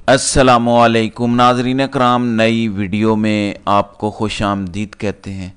السلام علیکم ناظرین کرام، نئی ویڈیو میں آپ کو خوش آمدید کہتے ہیں۔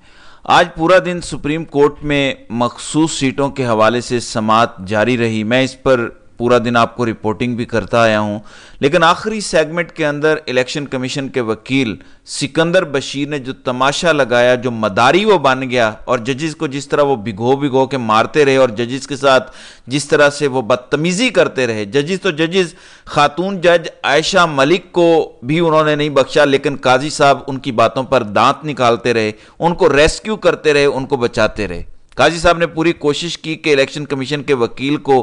آج پورا دن سپریم کورٹ میں مخصوص سیٹوں کے حوالے سے سماعت جاری رہی۔ میں اس پر پورا دن آپ کو رپورٹنگ بھی کرتا آیا ہوں، لیکن آخری سیگمنٹ کے اندر الیکشن کمیشن کے وکیل سکندر بشیر نے جو تماشا لگایا، جو مداری وہ بن گیا، اور ججز کو جس طرح وہ بھگو کے مارتے رہے اور ججز کے ساتھ جس طرح سے وہ بدتمیزی کرتے رہے۔ ججز خاتون جج عائشہ ملک کو بھی انہوں نے نہیں بخشا، لیکن قاضی صاحب ان کی باتوں پر دانت نکالتے رہے، ان کو ریسکیو کرتے رہے، ان کو بچاتے رہے۔ قاضی صاحب نے پوری کوشش کی کہ الیکشن کمیشن کے وکیل کو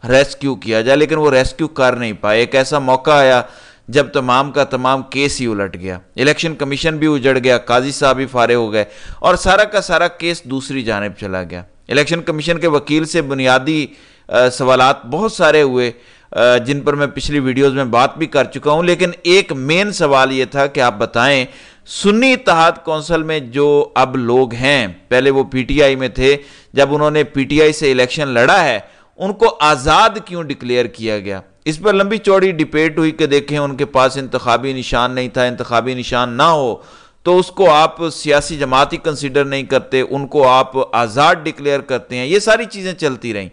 ریسکیو کیا جائے، لیکن وہ ریسکیو کر نہیں پائے۔ ایک ایسا موقع آیا جب تمام کا تمام کیس ہی الٹ گیا، الیکشن کمیشن بھی اجڑ گیا، قاضی صاحب بھی فارغ ہو گئے اور سارا کا سارا کیس دوسری جانب چلا گیا۔ الیکشن کمیشن کے وکیل سے بنیادی سوالات بہت سارے ہوئے جن پر میں پچھلی ویڈیوز میں بات بھی کر چکا ہوں، لیکن ایک مین سوال یہ تھا کہ آپ بتائیں سنی اتحاد کونسل میں جو اب لوگ ہیں، پہلے وہ پی ٹی آئی میں تھے، جب انہوں نے پی ٹی آئی سے الیکشن لڑا ہے، ان کو آزاد کیوں ڈکلیئر کیا گیا؟ اس پر لمبی چوڑی ڈیبیٹ ہوئی کہ دیکھیں ان کے پاس انتخابی نشان نہیں تھا، انتخابی نشان نہ ہو تو اس کو آپ سیاسی جماعت ہی کنسیڈر نہیں کرتے، ان کو آپ آزاد ڈکلیئر کرتے ہیں۔ یہ ساری چیزیں چلتی رہیں،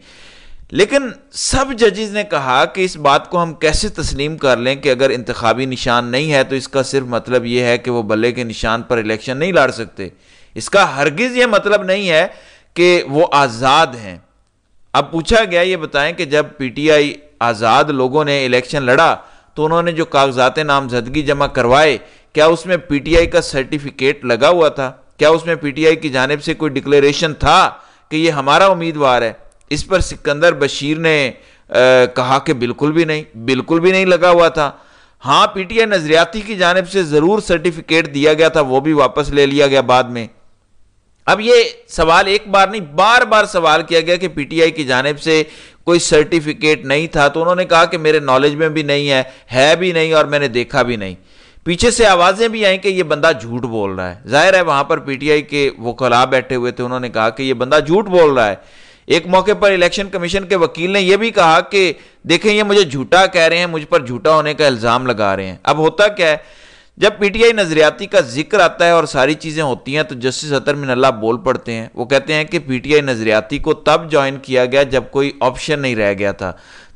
لیکن سب ججز نے کہا کہ اس بات کو ہم کیسے تسلیم کر لیں کہ اگر انتخابی نشان نہیں ہے تو اس کا صرف مطلب یہ ہے کہ وہ بلے کے نشان پر الیکشن نہیں لڑ سکتے۔ اس کا ہرگز یہ مطلب نہیں ہے کہ وہ آزاد ہیں۔ اب پوچھا گیا یہ بتائیں کہ جب پی ٹی آئی آزاد لوگوں نے الیکشن لڑا تو انہوں نے جو کاغذات نامزدگی جمع کروائے، کیا اس میں پی ٹی آئی کا سرٹیفکیٹ لگا ہوا تھا؟ کیا اس میں پی ٹی آئی کی جانب سے کوئی ڈکلیریشن تھا کہ یہ ہمارا امیدوار ہے؟ اس پر سکندر بشیر نے کہا کہ بالکل بھی نہیں لگا ہوا تھا۔ ہاں، پی ٹی آئی نظریاتی کی جانب سے ضرور سرٹیفکیٹ دیا گیا تھا، وہ بھی واپس لے لیا گیا بعد میں۔ اب یہ سوال ایک بار نہیں بار بار سوال کیا گیا کہ پی ٹی آئی کی جانب سے کوئی سرٹیفکیٹ نہیں تھا، تو انہوں نے کہا کہ میرے نالج میں بھی نہیں ہے بھی نہیں اور میں نے دیکھا بھی نہیں۔ پیچھے سے آوازیں بھی آئیں کہ یہ بندہ جھوٹ بول رہا ہے۔ ظاہر ہے وہاں پر پی ٹی آئی کے وکلاء بیٹھے ہوئے تھے، انہوں نے کہا کہ یہ بندہ جھوٹ بول رہا ہے۔ ایک موقع پر الیکشن کمیشن کے وکیل نے یہ بھی کہا کہ دیکھیں یہ مجھے جھوٹا کہہ رہے ہیں، مجھ پر جھوٹا ہونے کا الزام لگا رہے ہیں۔ اب ہوتا کیا ہے، جب پی ٹی آئی نظریاتی کا ذکر آتا ہے اور ساری چیزیں ہوتی ہیں تو جسٹس اطہر من اللہ بول پڑتے ہیں۔ وہ کہتے ہیں کہ پی ٹی آئی نظریاتی کو تب جوائن کیا گیا جب کوئی آپشن نہیں رہ گیا تھا۔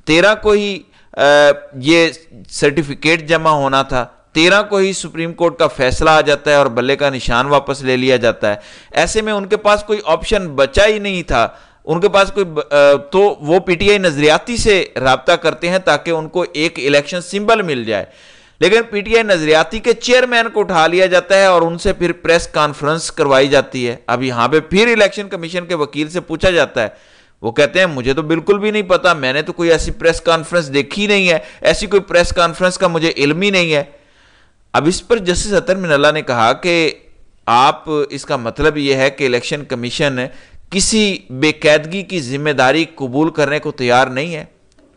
13 کو ہی یہ سرٹیفکیٹ جمع ہونا تھا، 13 کو ہی سپریم کورٹ کا فیصلہ آ جاتا ہے اور بلے کا نشان واپس لے لیا جاتا ہے۔ ایسے میں ان کے پاس کوئی آپشن بچا ہی نہیں تھا، ان کے پاس کوئی تو وہ پی ٹی آئی نظریاتی سے رابطہ کرتے ہیں تاکہ ان کو ایک الیکشن سمبل مل جائے، لیکن پی ٹی آئی نظریاتی کے چیئرمین کو اٹھا لیا جاتا ہے اور ان سے پھر پریس کانفرنس کروائی جاتی ہے۔ اب یہاں پہ پھر الیکشن کمیشن کے وکیل سے پوچھا جاتا ہے، وہ کہتے ہیں مجھے تو بالکل بھی نہیں پتا، میں نے تو کوئی ایسی پریس کانفرنس دیکھی نہیں ہے، ایسی کوئی پریس کانفرنس کا مجھے علم ہی نہیں ہے۔ اب اس پر جسٹس اطہر من اللہ نے کہا کہ آپ اس کا مطلب یہ ہے کہ الیکشن کمیشن کسی بے قیدگی کی ذمہ داری قبول کرنے کو تیار نہیں ہے۔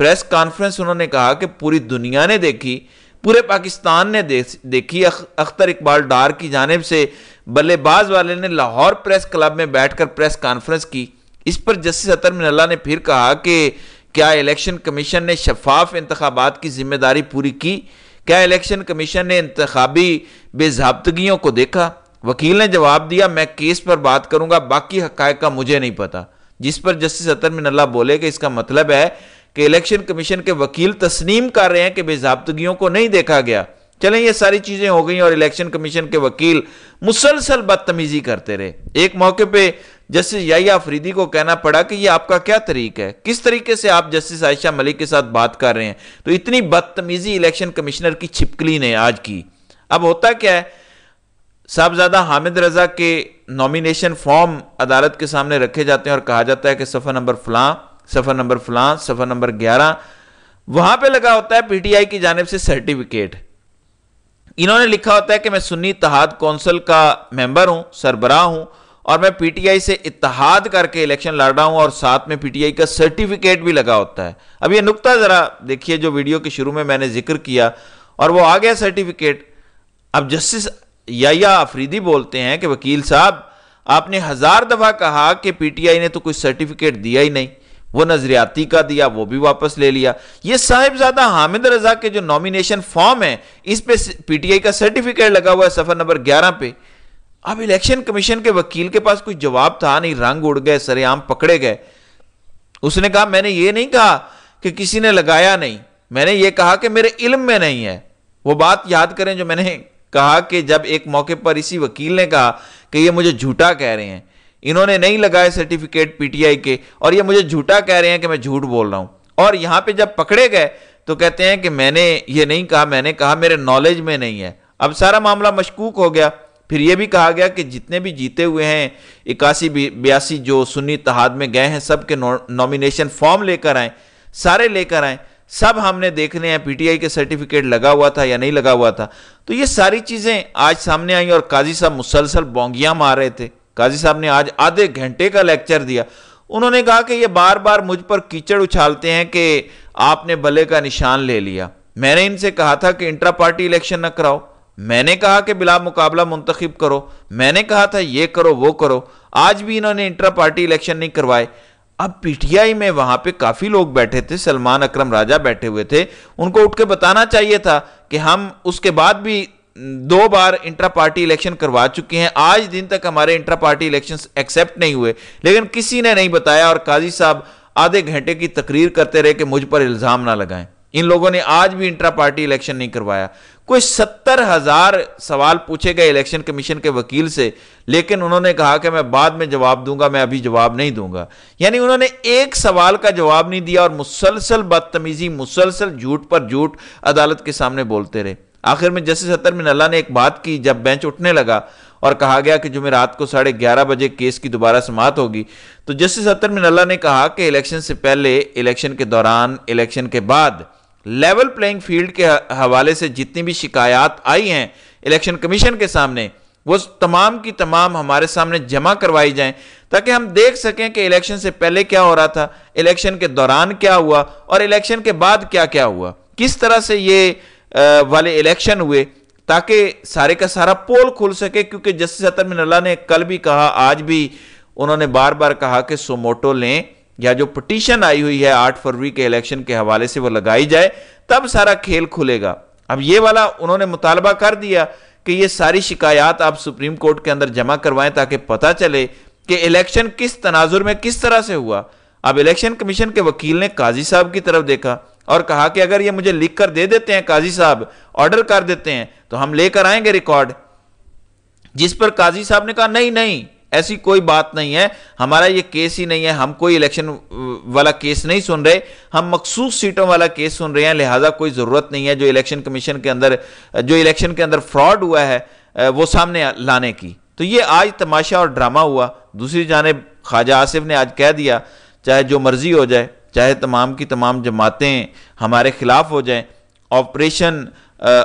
پریس کانفرنس انہوں نے کہا کہ پوری دنیا نے دیکھی، پورے پاکستان نے دیکھی، اختر اقبال ڈار کی جانب سے بلے باز والے نے لاہور پریس کلب میں بیٹھ کر پریس کانفرنس کی۔ اس پر جسٹس اطہر من اللہ نے پھر کہا کہ کیا الیکشن کمیشن نے شفاف انتخابات کی ذمہ داری پوری کی؟ کیا الیکشن کمیشن نے انتخابی بے ضابطگیوں کو دیکھا؟ وکیل نے جواب دیا میں کیس پر بات کروں گا، باقی حقائق کا مجھے نہیں پتا۔ جس پر جسٹس اطہر من اللہ بولے کہ اس کا مطلب ہے کہ الیکشن کمیشن کے وکیل تسلیم کر رہے ہیں کہ بے ضابطگیوں کو نہیں دیکھا گیا۔ چلیں یہ ساری چیزیں ہو گئیں اور الیکشن کمیشن کے وکیل مسلسل بدتمیزی کرتے رہے۔ ایک موقع پہ جسٹس یحییٰ آفریدی کو کہنا پڑا کہ یہ آپ کا کیا طریقہ ہے، کس طریقے سے آپ جسٹس عائشہ ملک کے ساتھ بات کر رہے ہیں؟ تو اتنی بدتمیزی الیکشن کمشنر کی چھپکلی نے آج کی۔ اب ہوتا کیا ہے، صاحبزادہ حامد رضا کے نومینیشن فارم عدالت کے سامنے رکھے جاتے ہیں اور کہا جاتا ہے کہ صفحہ نمبر فلاں، صفحہ نمبر فلاں، صفحہ نمبر 11، وہاں پہ لگا ہوتا ہے پی ٹی آئی کی جانب سے سرٹیفکیٹ۔ انہوں نے لکھا ہوتا ہے کہ میں سنی اتحاد کونسل کا ممبر ہوں، سربراہ ہوں، اور میں پی ٹی آئی سے اتحاد کر کے الیکشن لڑ رہا ہوں، اور ساتھ میں پی ٹی آئی کا سرٹیفکیٹ بھی لگا ہوتا ہے۔ اب یہ نقطہ ذرا دیکھیے جو ویڈیو کے شروع میں نے ذکر کیا، اور وہ آ گیا سرٹیفکیٹ۔ اب جسٹس یحییٰ آفریدی بولتے ہیں کہ وکیل صاحب آپ نے 1000 دفعہ کہا کہ پی ٹی آئی نے تو کوئی سرٹیفکیٹ دیا ہی نہیں، وہ نظریاتی کا دیا، وہ بھی واپس لے لیا۔ یہ صاحبزادہ حامد رضا کے جو نومینیشن فارم ہے اس پہ پی ٹی آئی کا سرٹیفکیٹ لگا ہوا ہے صفحہ نمبر 11 پہ۔ اب الیکشن کمیشن کے وکیل کے پاس کوئی جواب تھا نہیں، رنگ اڑ گئے، سر عام پکڑے گئے۔ اس نے کہا میں نے یہ نہیں کہا کہ کسی نے لگایا نہیں، میں نے یہ کہا کہ میرے علم میں نہیں ہے۔ وہ بات یاد کریں جو میں نے کہا کہ جب ایک موقع پر اسی وکیل نے کہا کہ یہ مجھے جھوٹا کہہ رہے ہیں، انہوں نے نہیں لگائے سرٹیفکیٹ پی ٹی آئی کے، اور یہ مجھے جھوٹا کہہ رہے ہیں کہ میں جھوٹ بول رہا ہوں۔ اور یہاں پہ جب پکڑے گئے تو کہتے ہیں کہ میں نے یہ نہیں کہا، میں نے کہا میرے نالج میں نہیں ہے۔ اب سارا معاملہ مشکوک ہو گیا۔ پھر یہ بھی کہا گیا کہ جتنے بھی جیتے ہوئے ہیں 81-82 جو سنی اتحاد میں گئے ہیں، سب کے نومینیشن فارم لے کر آئیں، سارے لے کر آئیں، سب ہم نے دیکھنے ہیں پی ٹی آئی کے سرٹیفکیٹ لگا ہوا تھا یا نہیں لگا ہوا تھا۔ تو یہ ساری چیزیں آج سامنے آئیں، اور قاضی صاحب مسلسل بونگیاں مار رہے تھے۔ قاضی صاحب نے آج آدھے گھنٹے کا لیکچر دیا۔ انہوں نے کہا کہ یہ بار بار مجھ پر کیچڑ اچھالتے ہیں کہ آپ نے بلے کا نشان لے لیا۔ میں نے ان سے کہا تھا کہ انٹرا پارٹی الیکشن نہ کراؤ، میں نے کہا کہ بلا مقابلہ منتخب کرو، میں نے کہا تھا یہ کرو وہ کرو۔ آج بھی انہوں نے انٹرا پارٹی الیکشن نہیں کروائے۔ اب پی ٹی آئی میں وہاں پہ کافی لوگ بیٹھے تھے، سلمان اکرم راجہ بیٹھے ہوئے تھے، ان کو اٹھ کے بتانا چاہیے تھا کہ ہم اس کے بعد بھی 2 بار انٹرا پارٹی الیکشن کروا چکے ہیں، آج دن تک ہمارے انٹرا پارٹی الیکشن ایکسیپٹ نہیں ہوئے، لیکن کسی نے نہیں بتایا، اور قاضی صاحب آدھے گھنٹے کی تقریر کرتے رہے کہ مجھ پر الزام نہ لگائیں۔ ان لوگوں نے آج بھی انٹرا پارٹی الیکشن نہیں کروایا۔ کوئی 70,000 سوال پوچھے گئے الیکشن کمیشن کے وکیل سے، لیکن انہوں نے کہا کہ میں بعد میں جواب دوں گا، میں ابھی جواب نہیں دوں گا۔ یعنی انہوں نے ایک سوال کا جواب نہیں دیا، اور مسلسل بدتمیزی، مسلسل جھوٹ پر جھوٹ عدالت کے سامنے بولتے رہے۔ آخر میں جسٹس اطہر من اللہ نے ایک بات کی، جب بینچ اٹھنے لگا اور کہا گیا کہ جمعرات کو 11:30 بجے کیس کی دوبارہ سماعت ہوگی، تو جسٹس اطہر من اللہ نے کہا کہ الیکشن سے پہلے، الیکشن کے دوران، الیکشن کے بعد لیول پلینگ فیلڈ کے حوالے سے جتنی بھی شکایات آئی ہیں الیکشن کمیشن کے سامنے، وہ تمام کی تمام ہمارے سامنے جمع کروائی جائیں، تاکہ ہم دیکھ سکیں کہ الیکشن سے پہلے کیا ہو رہا تھا، الیکشن کے دوران کیا ہوا، اور الیکشن کے بعد کیا کیا ہوا، کس طرح سے یہ والے الیکشن ہوئے، تاکہ سارے کا سارا پول کھل سکے۔ کیونکہ جسٹس اطہر من اللہ نے کل بھی کہا، آج بھی انہوں نے بار بار کہا کہ سوموٹو لیں، یا جو پٹیشن آئی ہوئی ہے 8 فروری کے الیکشن کے حوالے سے وہ لگائی جائے، تب سارا کھیل کھلے گا۔ اب یہ والا انہوں نے مطالبہ کر دیا کہ یہ ساری شکایات آپ سپریم کورٹ کے اندر جمع کروائیں، تاکہ پتہ چلے کہ الیکشن کس تناظر میں کس طرح سے ہوا۔ اب الیکشن کمیشن کے وکیل نے قاضی صاحب کی طرف دیکھا اور کہا کہ اگر یہ مجھے لکھ کر دے دیتے ہیں قاضی صاحب، آرڈر کر دیتے ہیں، تو ہم لے کر آئیں گے ریکارڈ۔ جس پر قاضی صاحب نے کہا نہیں، ایسی کوئی بات نہیں ہے، ہمارا یہ کیس ہی نہیں ہے، ہم کوئی الیکشن والا کیس نہیں سن رہے، ہم مخصوص سیٹوں والا کیس سن رہے ہیں، لہٰذا کوئی ضرورت نہیں ہے جو الیکشن کمیشن کے اندر، جو الیکشن کے اندر فراڈ ہوا ہے وہ سامنے لانے کی۔ تو یہ آج تماشا اور ڈرامہ ہوا۔ دوسری جانب خواجہ آصف نے آج کہہ دیا چاہے جو مرضی ہو جائے، چاہے تمام کی تمام جماعتیں ہمارے خلاف ہو جائیں، آپریشن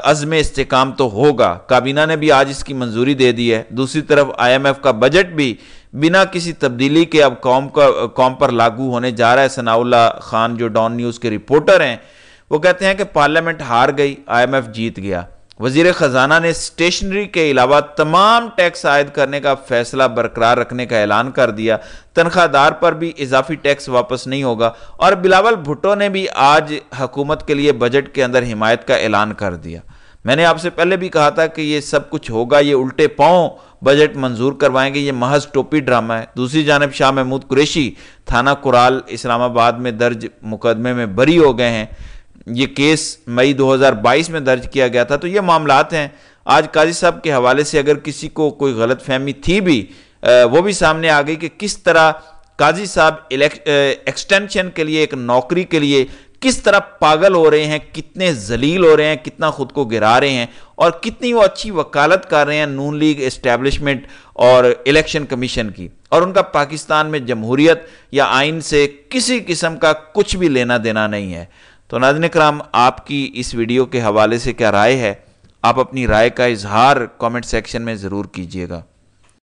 عزم استحکام تو ہوگا۔ کابینہ نے بھی آج اس کی منظوری دے دی ہے۔ دوسری طرف آئی ایم ایف کا بجٹ بھی بنا کسی تبدیلی کے اب قوم پر لاگو ہونے جا رہا ہے۔ ثناء اللہ خان جو ڈان نیوز کے رپورٹر ہیں، وہ کہتے ہیں کہ پارلیمنٹ ہار گئی، آئی ایم ایف جیت گیا۔ وزیر خزانہ نے اسٹیشنری کے علاوہ تمام ٹیکس عائد کرنے کا فیصلہ برقرار رکھنے کا اعلان کر دیا۔ تنخواہ دار پر بھی اضافی ٹیکس واپس نہیں ہوگا۔ اور بلاول بھٹو نے بھی آج حکومت کے لیے بجٹ کے اندر حمایت کا اعلان کر دیا۔ میں نے آپ سے پہلے بھی کہا تھا کہ یہ سب کچھ ہوگا، یہ الٹے پاؤں بجٹ منظور کروائیں گے، یہ محض ٹوپی ڈرامہ ہے۔ دوسری جانب شاہ محمود قریشی تھانہ کرال اسلام آباد میں درج مقدمے میں بری ہو گئے ہیں۔ یہ کیس مئی 2022 میں درج کیا گیا تھا۔ تو یہ معاملات ہیں۔ آج قاضی صاحب کے حوالے سے اگر کسی کو کوئی غلط فہمی تھی بھی، وہ بھی سامنے آ گئی کہ کس طرح قاضی صاحب ایکسٹینشن کے لیے، ایک نوکری کے لیے کس طرح پاگل ہو رہے ہیں، کتنے ذلیل ہو رہے ہیں، کتنا خود کو گرا رہے ہیں، اور کتنی وہ اچھی وکالت کر رہے ہیں نون لیگ اسٹیبلشمنٹ اور الیکشن کمیشن کی، اور ان کا پاکستان میں جمہوریت یا آئین سے کسی قسم کا کچھ بھی لینا دینا نہیں ہے۔ تو ناظرین کرام، آپ کی اس ویڈیو کے حوالے سے کیا رائے ہے؟ آپ اپنی رائے کا اظہار کامنٹ سیکشن میں ضرور کیجیے گا۔